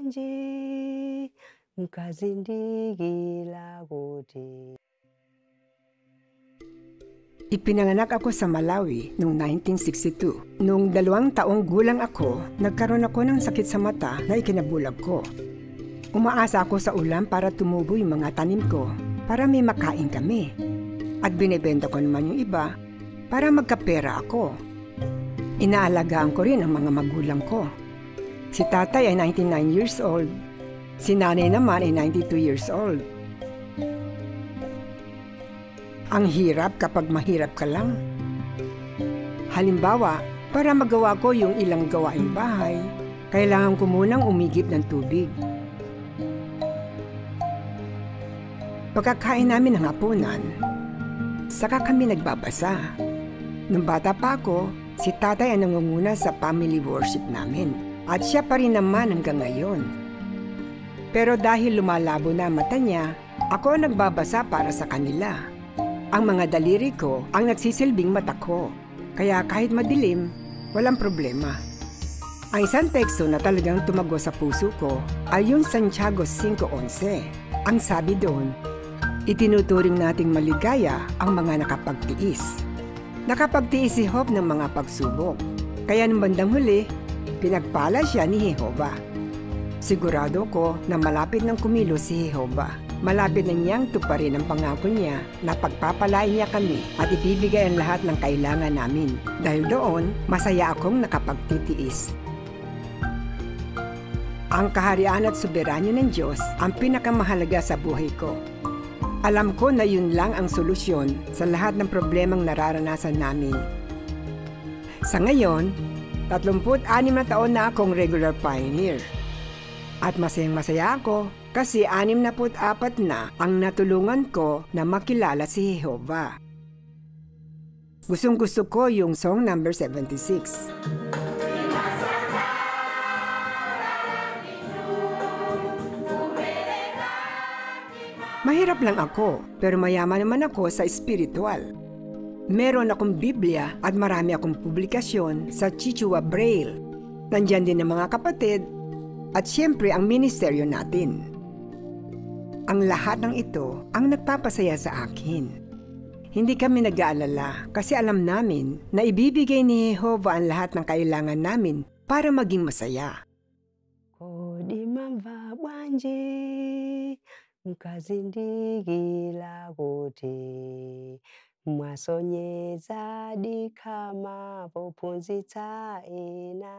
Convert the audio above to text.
bwanji mkazindikira kuti. Ipinanganak ako sa Malawi noong 1962. Noong 2 taong gulang ako, nagkaroon ako ng sakit sa mata na ikinabulag ko. Umaasa ako sa ulan para tumubo yung mga tanim ko, para may makain kami. At binibenta ko naman yung iba para magkapera ako. Inaalagaan ko rin ang mga magulang ko. Si tatay ay 99 years old. Si nanay naman ay 92 years old. Ang hirap kapag mahirap ka lang. Halimbawa, para magawa ko yung ilang gawaing bahay, kailangan ko munang umigip ng tubig. Pagkakain namin ng hapunan, saka kami nagbabasa. Nung bata pa ako, si tatay ang nangunguna sa family worship namin. At siya pa rin naman hanggang ngayon. Pero dahil lumalabo na mata niya, ako ang nagbabasa para sa kanila. Ang mga daliri ko ang nagsisilbing mata ko. Kaya kahit madilim, walang problema. Ang isang teksto na talagang tumago sa puso ko ay yung Santiago 5:11. Ang sabi doon, itinuturing nating maligaya ang mga nakapagtiis. Nakapagtiis si Job ng mga pagsubok. Kaya nung bandang huli, pinagpala siya ni Jehova. Sigurado ko na malapit nang kumilos si Jehova. Malapit na niyang tuparin ang pangako niya na pagpapalain niya kami at ibibigay ang lahat ng kailangan namin. Dahil doon, masaya akong nakapagtitiis. Ang kaharian at soberanyo ng Diyos ang pinakamahalaga sa buhay ko. Alam ko na yun lang ang solusyon sa lahat ng problemang nararanasan namin. Sa ngayon, 36 na taon na akong regular pioneer. At masayang-masaya ako kasi 64 na ang natulungan ko na makilala si Jehova. Gustong-gusto ko yung song number 76. Mahirap lang ako, pero mayaman naman ako sa espiritual. Meron akong Biblia at marami akong publikasyon sa Chichewa Braille. Nandyan din ang mga kapatid at siyempre ang ministeryo natin. Ang lahat ng ito ang nagpapasaya sa akin. Hindi kami nag-aalala kasi alam namin na ibibigay ni Jehova ang lahat ng kailangan namin para maging masaya. Kodi mamva bwanji mkazindikira kuti mwasonyeza dikama pophunzitsa ena.